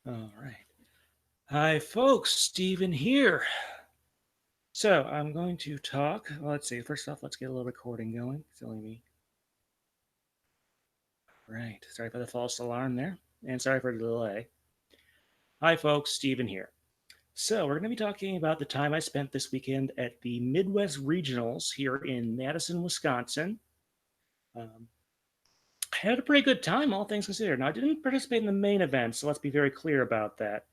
All right. Hi, folks. Steven here. So I'm going to talk. Well, let's see. First off, let's get a little recording going. It's only me. Right. Sorry for the false alarm there, and sorry for the delay. Hi, folks. Steven here. So we're going to be talking about the time I spent this weekend at the Midwest Regionals here in Madison, Wisconsin. Um, I had a pretty good time, all things considered. Now, I didn't participate in the main event, so let's be very clear about that.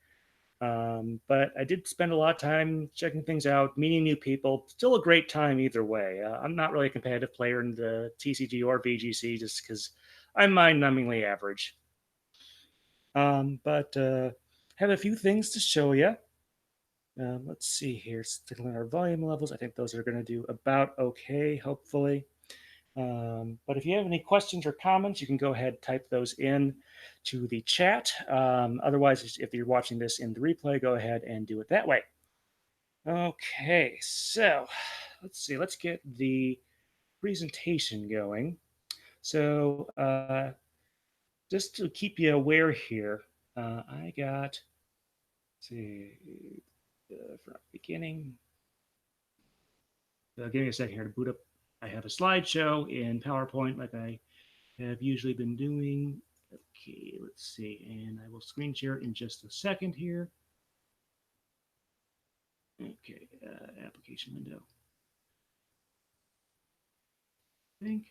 But I did spend a lot of time checking things out, meeting new people. Still a great time either way. I'm not really a competitive player in the TCG or VGC just because I'm mind-numbingly average. But have a few things to show you. Let's see here. Sticking on our volume levels, I think those are going to do about okay, hopefully. But if you have any questions or comments, you can go ahead and type those in to the chat. Otherwise, if you're watching this in the replay, go ahead and do it that way. Okay, so let's see. Let's get the presentation going. So just to keep you aware here, I got, let's see, from beginning. Give me a second here to boot up. I have a slideshow in PowerPoint like I have usually been doing. Okay, let's see. And I will screen share in just a second here. Okay, application window. I think.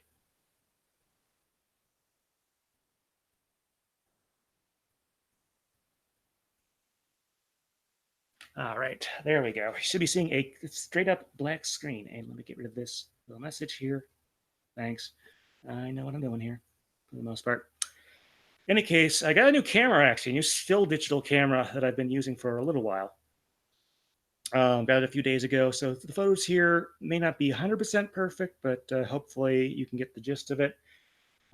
All right, there we go. You should be seeing a straight up black screen. And let me get rid of this little message here. Thanks. I know what I'm doing here for the most part. In any case, I got a new camera actually, a new still digital camera that I've been using for a little while. Got it a few days ago. So the photos here may not be 100% perfect, but hopefully you can get the gist of it.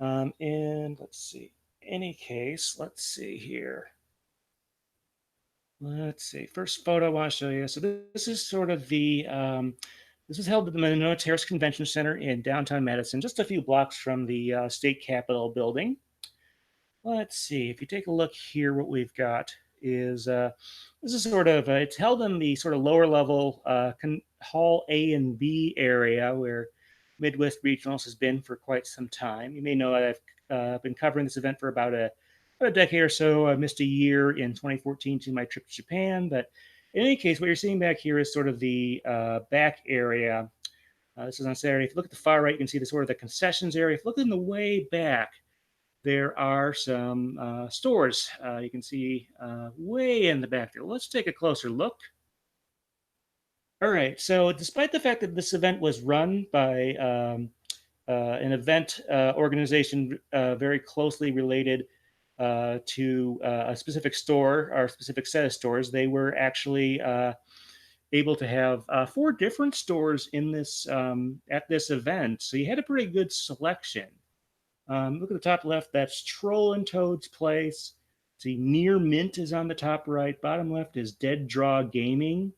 And let's see. In any case, let's see here. Let's see. First photo I want to show you. So this is sort of this is held at the Monona Terrace Convention Center in downtown Madison, just a few blocks from the state capitol building. Let's see. If you take a look here, what we've got is this is sort of it's held in the sort of lower level Hall A and B area where Midwest Regionals has been for quite some time. You may know I've been covering this event for about a decade or so. I missed a year in 2014 to my trip to Japan, but in any case, what you're seeing back here is sort of the back area. This is on Saturday. If you look at the far right, you can see the sort of the concessions area. If you look in the way back, there are some stores you can see way in the back there. Let's take a closer look. All right, so despite the fact that this event was run by an event organization very closely related to a specific store or a specific set of stores, they were actually able to have four different stores in this at this event. So you had a pretty good selection. Look at the top left. That's Troll and Toad's Place. See, Near Mint is on the top right. Bottom left is Dead Draw Gaming.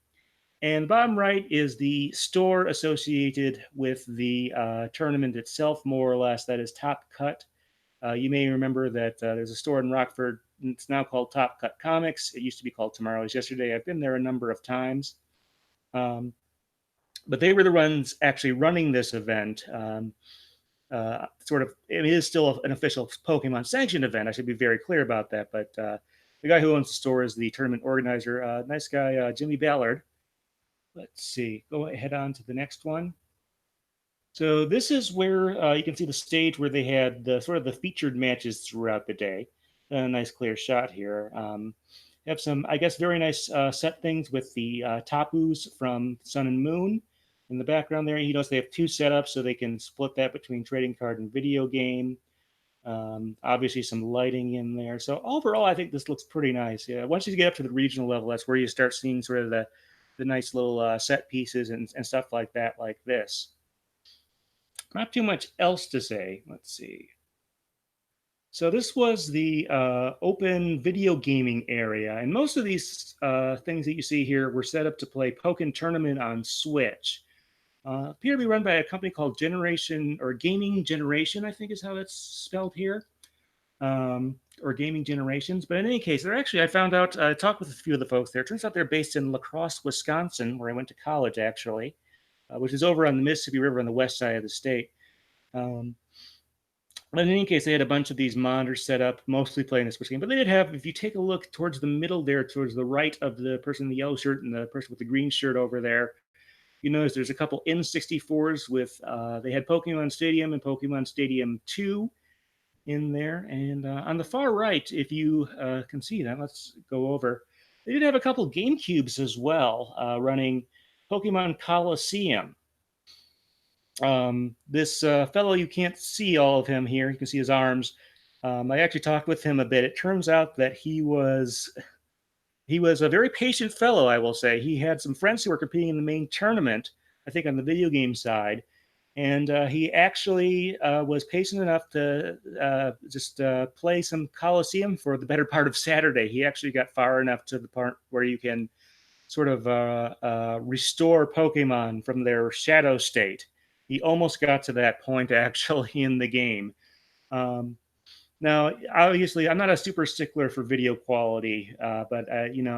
And the bottom right is the store associated with the tournament itself, more or less. That is Top Cut. You may remember that there's a store in Rockford. It's now called Top Cut Comics. It used to be called Tomorrow's Yesterday. I've been there a number of times. Um, but they were the ones actually running this event. Sort of, it is still an official Pokemon sanctioned event. I should be very clear about that. But the guy who owns the store is the tournament organizer, nice guy, Jimmy Ballard. Let's see, go ahead on to the next one. So this is where you can see the stage where they had the sort of the featured matches throughout the day. A nice clear shot here. Have some, I guess, very nice set things with the Tapus from Sun and Moon in the background there. You notice they have two setups, so they can split that between trading card and video game. Obviously, some lighting in there. So overall, I think this looks pretty nice. Yeah, once you get up to the regional level, that's where you start seeing sort of the nice little set pieces and stuff like that, like this. Not too much else to say. Let's see. So this was the open video gaming area, and most of these things that you see here were set up to play Pokken Tournament on Switch. Appear to be run by a company called Generation or Gaming Generation, I think is how that's spelled here. or gaming generations. But in any case, they're actually, I found out, I talked with a few of the folks there. It turns out they're based in La Crosse, Wisconsin, where I went to college, actually, which is over on the Mississippi River on the west side of the state. Um, but in any case, they had a bunch of these monitors set up, mostly playing the Switch game. But they did have, if you take a look towards the middle there, towards the right of the person in the yellow shirt and the person with the green shirt over there, you notice there's a couple N64s with, they had Pokemon Stadium and Pokemon Stadium 2 in there. And on the far right, if you can see that, let's go over. They did have a couple GameCubes as well, running Pokemon Coliseum. This fellow, you can't see all of him here. You can see his arms. I actually talked with him a bit. It turns out that he was a very patient fellow, I will say. He had some friends who were competing in the main tournament, I think on the video game side, and he actually was patient enough to just play some Coliseum for the better part of Saturday. He actually got far enough to the part where you can sort of restore Pokemon from their shadow state. He almost got to that point actually in the game. Um, Now, obviously, I'm not a super stickler for video quality, but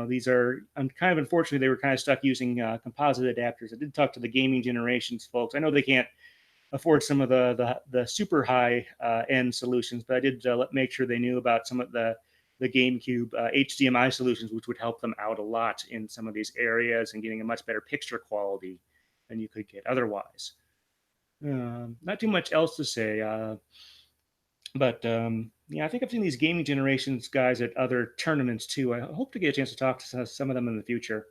these are kind of unfortunately they were kind of stuck using composite adapters. I did talk to the gaming generations folks. I know they can't afford some of the super high end solutions, but I did make sure they knew about some of the GameCube HDMI solutions, which would help them out a lot in some of these areas and getting a much better picture quality than you could get otherwise. Not too much else to say. But yeah, I think I've seen these gaming generations guys at other tournaments too. I hope to get a chance to talk to some of them in the future.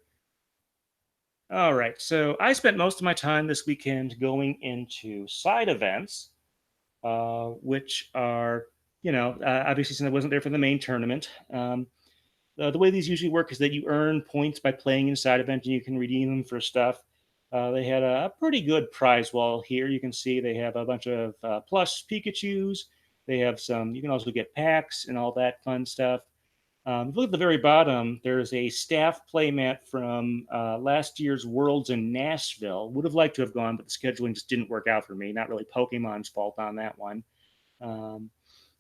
All right, so I spent most of my time this weekend going into side events, which are, obviously since I wasn't there for the main tournament. The way these usually work is that you earn points by playing in side event and you can redeem them for stuff. They had a pretty good prize wall here. You can see they have a bunch of plush Pikachus. They have some, you can also get packs and all that fun stuff. If you look at the very bottom, there's a staff playmat from last year's Worlds in Nashville. Would have liked to have gone, but the scheduling just didn't work out for me. Not really Pokemon's fault on that one, um,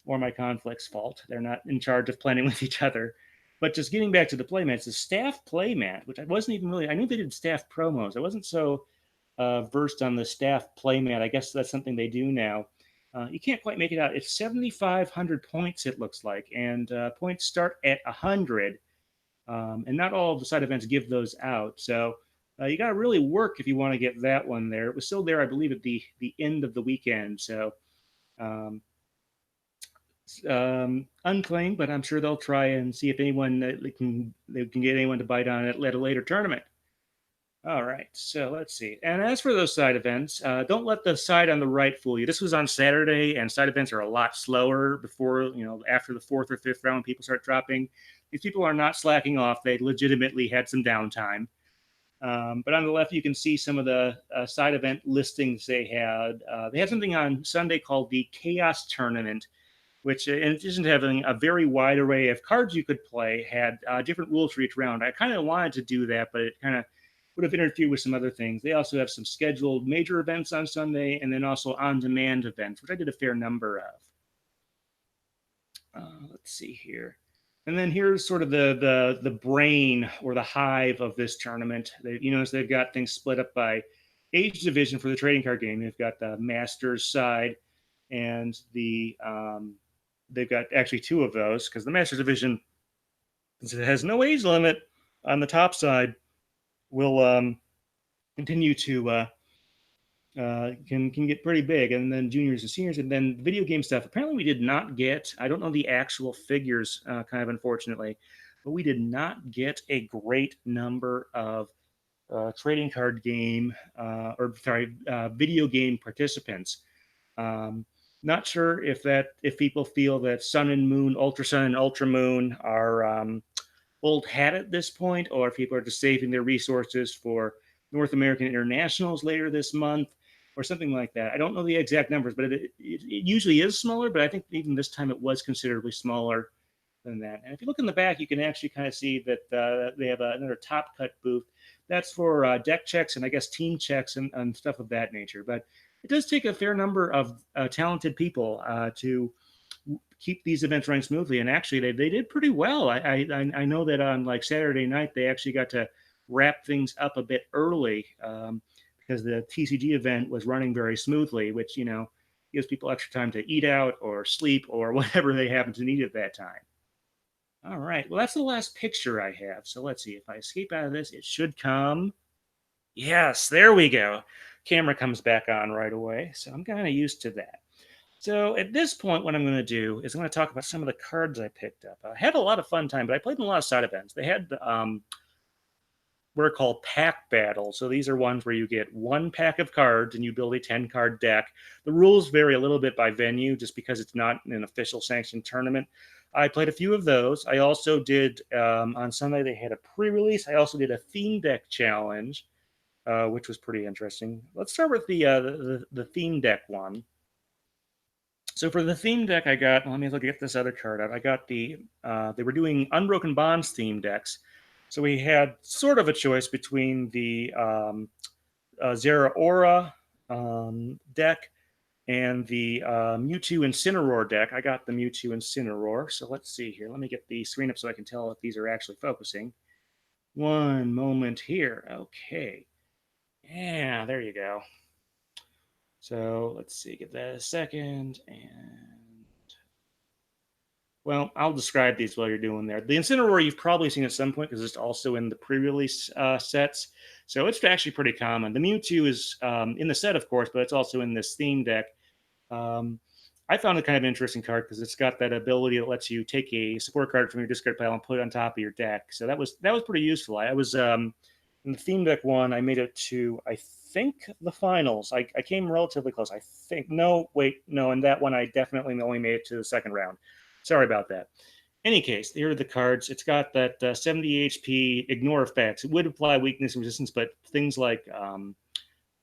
or my conflict's fault. They're not in charge of planning with each other. But just getting back to the playmats, the staff playmat, which I wasn't even really, I knew they did staff promos. I wasn't so versed on the staff playmat. I guess that's something they do now. You can't quite make it out. It's 7,500 points, it looks like, and points start at 100. And not all of the side events give those out. So you got to really work if you want to get that one there. It was still there, I believe, at the end of the weekend. So um, unclaimed, but I'm sure they'll try and see if anyone they can get anyone to bite on it at a later tournament. All right, so let's see. And as for those side events, don't let the side on the right fool you. This was on Saturday, and side events are a lot slower before, after the fourth or fifth round, people start dropping. These people are not slacking off. They legitimately had some downtime. But on the left, you can see some of the side event listings they had. They had something on Sunday called the Chaos Tournament, which, in addition to having a very wide array of cards you could play, had different rules for each round. I kind of wanted to do that, but it kind of would have interfered with some other things. They also have some scheduled major events on Sunday and then also on-demand events, which I did a fair number of. Let's see here. And then here's sort of the brain or the hive of this tournament. You notice they've got things split up by age division for the trading card game. They've got the Masters side and they've got actually two of those because the Masters division has no age limit on the top side. Will continue to can get pretty big, and then juniors and seniors, and then video game stuff. Apparently, we did not get. I don't know the actual figures, kind of unfortunately, but we did not get a great number of trading card game or sorry, video game participants. Not sure if people feel that Sun and Moon, Ultra Sun and Ultra Moon are old hat at this point, or if people are just saving their resources for North American internationals later this month, or something like that. I don't know the exact numbers, but it usually is smaller. But I think even this time it was considerably smaller than that. And if you look in the back, you can actually kind of see that they have another top cut booth. That's for deck checks and I guess team checks and stuff of that nature. But it does take a fair number of talented people to keep these events running smoothly. And actually, they did pretty well. I know that on like Saturday night they actually got to wrap things up a bit early because the TCG event was running very smoothly, which gives people extra time to eat out or sleep or whatever they happen to need at that time. All right. Well, that's the last picture I have. So let's see. If I escape out of this, it should come. Yes, there we go. Camera comes back on right away. So I'm kind of used to that. So at this point, what I'm going to do is I'm going to talk about some of the cards I picked up. I had a lot of fun time, but I played in a lot of side events. They had what are called pack battles. So these are ones where you get one pack of cards and you build a 10 card deck. The rules vary a little bit by venue just because it's not an official sanctioned tournament. I played a few of those. I also did on Sunday, they had a pre release. I also did a theme deck challenge, which was pretty interesting. Let's start with the theme deck one. So for the theme deck, I got, let me look at this other card out. I got they were doing Unbroken Bonds theme decks. So we had sort of a choice between the Zeraora deck and the Mewtwo Incineroar deck. I got the Mewtwo Incineroar. So let's see here. Let me get the screen up so I can tell if these are actually focusing. One moment here. Okay. Yeah, there you go. So let's see, get that a second. And well, I'll describe these while you're doing there. The Incineroar you've probably seen at some point because it's also in the pre-release sets. So it's actually pretty common. The Mewtwo is in the set, of course, but it's also in this theme deck. Um, I found it kind of an interesting card because it's got that ability that lets you take a support card from your discard pile and put it on top of your deck. So that was pretty useful. I was in the theme deck one. I made it to I think the finals. I came relatively close. I think no, wait, no. In that one, I definitely only made it to the second round. Sorry about that. Any case, here are the cards. It's got that 70 HP ignore effects. It would apply weakness and resistance, but things like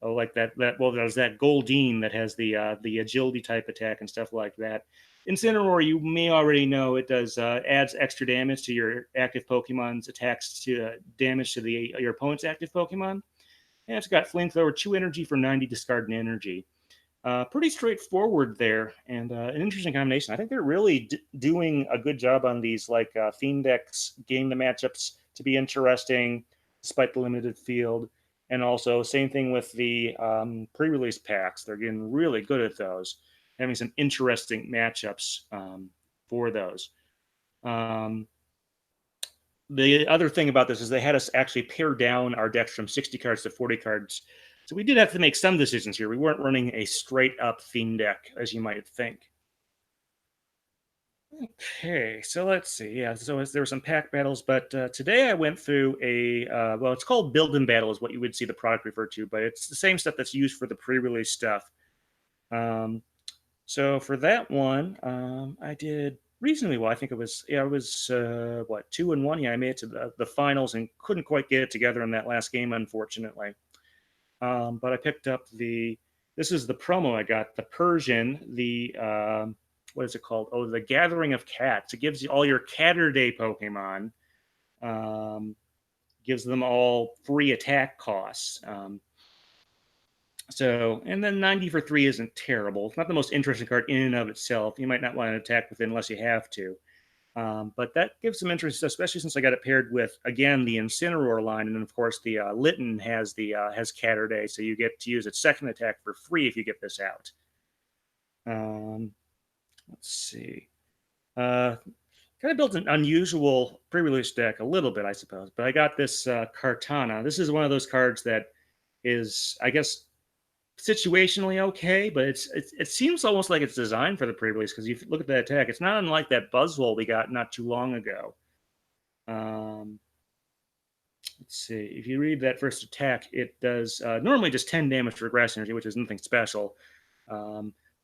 like that well, there's that Goldeen that has the agility type attack and stuff like that. Incineroar, you may already know it does adds extra damage to your active Pokemon's attacks to damage to your opponent's active Pokemon. And it's got Flamethrower, 2 energy for 90 discard and energy. Pretty straightforward there, and an interesting combination. I think they're really doing a good job on these like theme decks, getting the matchups to be interesting despite the limited field. And also, same thing with the pre-release packs. They're getting really good at those, having some interesting matchups for those. The other thing about this is they had us actually pare down our decks from 60 cards to 40 cards. So we did have to make some decisions here. We weren't running a straight up theme deck, as you might think. Okay, so let's see. Yeah, so there were some pack battles, but today I went through well, it's called build and battle is what you would see the product referred to, but it's the same stuff that's used for the pre-release stuff. So for that one, I did reasonably well. I think it was, yeah, I was, what, 2-1? Yeah, I made it to the finals and couldn't quite get it together in that last game, unfortunately. But I picked up this is the promo I got, the Persian, what is it called? Oh, the Gathering of Cats. It gives you all your Catterday Pokemon, gives them all free attack costs. So, and then 90 for 3 isn't terrible. It's not the most interesting card in and of itself. You might not want to attack with it unless you have to. But that gives some interest, especially since I got it paired with, again, the Incineroar line. And then, of course, the Litten has Catterday, so you get to use its second attack for free if you get this out. Let's see. Kind of built an unusual pre-release deck a little bit, I suppose. But I got this Kartana. This is one of those cards that is, I guess, situationally okay, but it seems almost like it's designed for the pre-release because you look at that attack, it's not unlike that Buzzwole we got not too long ago. Let's see. If you read that first attack, it does normally just 10 damage for grass energy, which is nothing special.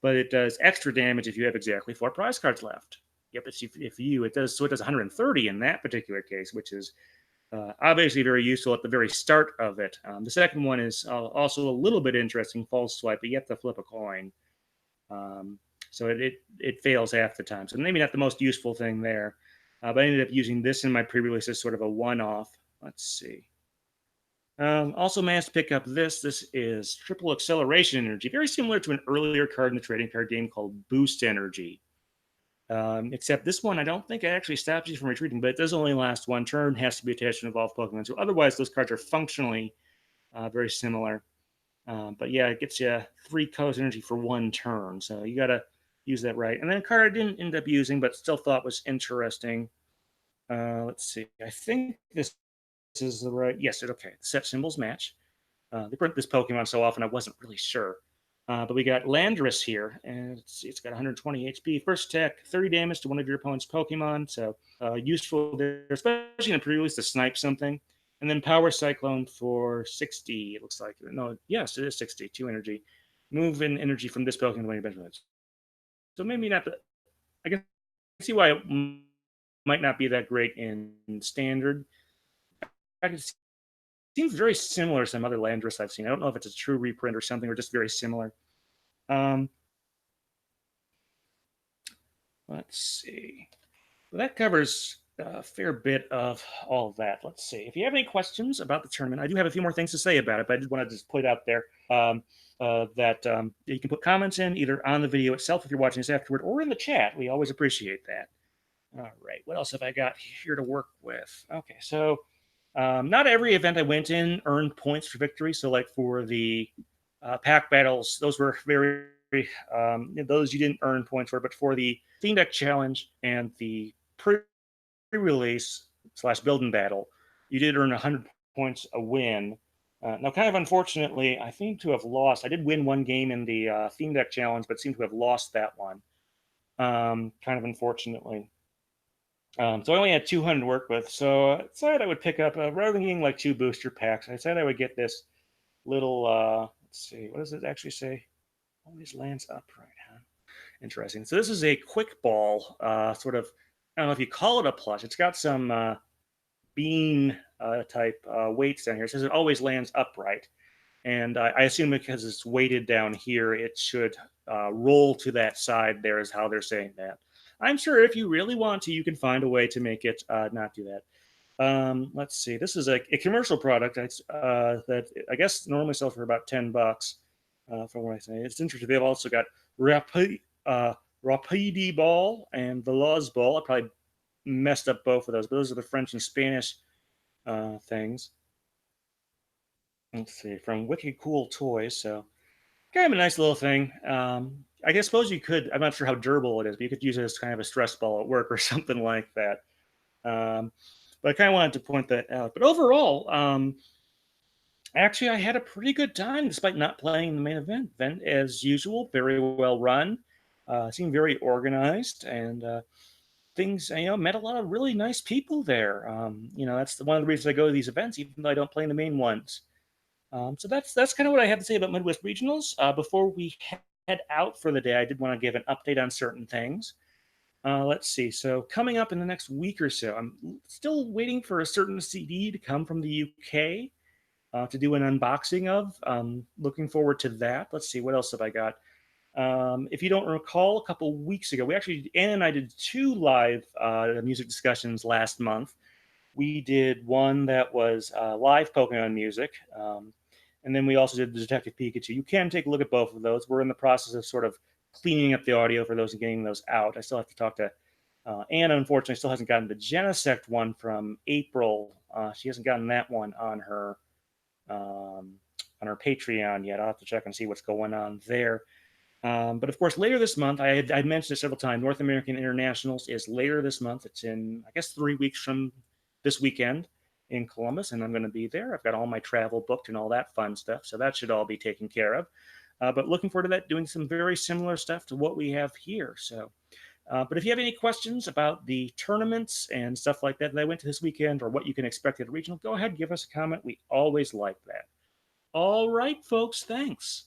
But it does extra damage if you have exactly 4 prize cards left. Yep, it does 130 in that particular case, which is obviously very useful at the very start of it. The second one is also a little bit interesting, false swipe, but you have to flip a coin. So it fails half the time. So maybe not the most useful thing there. But I ended up using this in my pre-release as sort of a one-off. Let's see. Also managed to pick up this. This is Triple Acceleration Energy, very similar to an earlier card in the trading card game called Boost Energy. Except this one, I don't think it actually stops you from retreating, but it does only last one turn. Has to be attached to an evolved Pokemon. So otherwise, those cards are functionally very similar. But yeah, it gets you 3 colors energy for one turn. So you got to use that right. And then a card I didn't end up using, but still thought was interesting. Let's see. I think this is the right. Yes, it okay. Set symbols match. They print this Pokemon so often I wasn't really sure. But we got Landorus here, and it's got 120 HP. First attack, 30 damage to one of your opponent's Pokemon. So useful there, especially in a pre-release to snipe something. And then Power Cyclone for 60. It looks like no, yes, it is 62 energy. Move in energy from this Pokemon when you're bench. So maybe not. I can see why it might not be that great in standard. It seems very similar to some other Landorus I've seen. I don't know if it's a true reprint or something, or just very similar. Um, let's see. Well, that covers a fair bit of all of that. Let's see. If you have any questions about the tournament, I do have a few more things to say about it, but I just want to just put it out there that you can put comments in either on the video itself if you're watching this afterward, or in the chat. We always appreciate that. All right. What else have I got here to work with? Okay. So not every event I went in earned points for victory. So, like for the pack battles, those were very, those you didn't earn points for. But for the Theme Deck Challenge and the pre-release / building battle, you did earn 100 points a win. Now, kind of unfortunately, I seem to have lost. I did win one game in the Theme Deck Challenge, but seem to have lost that one. Kind of unfortunately. So I only had 200 to work with. So I decided I would pick up, rather than getting like 2 booster packs, I decided I would get this little, let's see, what does it actually say? Always lands upright, huh? Interesting. So this is a quick ball, sort of, I don't know if you call it a plush. It's got some bean type weights down here. It says it always lands upright. And I assume because it's weighted down here, it should roll to that side there, is how they're saying that. I'm sure if you really want to, you can find a way to make it not do that. Let's see. This is a commercial product that I guess normally sells for about $10. From what I say, it's interesting. They've also got Rapidi Ball and Veloz Ball. I probably messed up both of those, but those are the French and Spanish things. Let's see. From Wicked Cool Toys. So kind of a nice little thing. I guess suppose you could. I'm not sure how durable it is, but you could use it as kind of a stress ball at work or something like that. But I kind of wanted to point that out. But overall, actually, I had a pretty good time despite not playing the main event. Event as usual, very well run, seemed very organized, and things. Met a lot of really nice people there. That's one of the reasons I go to these events, even though I don't play in the main ones. So that's kind of what I have to say about Midwest Regionals. Before we head out for the day, I did want to give an update on certain things. Let's see. So coming up in the next week or so, I'm still waiting for a certain CD to come from the UK to do an unboxing of. Looking forward to that. Let's see. What else have I got? If you don't recall, a couple weeks ago, Anna and I did 2 live music discussions last month. We did one that was live Pokemon music. And then we also did the Detective Pikachu. You can take a look at both of those. We're in the process of sort of cleaning up the audio for those and getting those out. I still have to talk to Anna. Unfortunately, still hasn't gotten the Genesect one from April. She hasn't gotten that one on her Patreon yet. I'll have to check and see what's going on there. But of course, later this month, I mentioned it several times. North American Internationals is later this month. It's in, I guess, 3 weeks from this weekend in Columbus, and I'm going to be there. I've got all my travel booked and all that fun stuff, so that should all be taken care of. But looking forward to that, doing some very similar stuff to what we have here. So, but if you have any questions about the tournaments and stuff like that I went to this weekend, or what you can expect at a regional, go ahead, give us a comment. We always like that. All right, folks, thanks.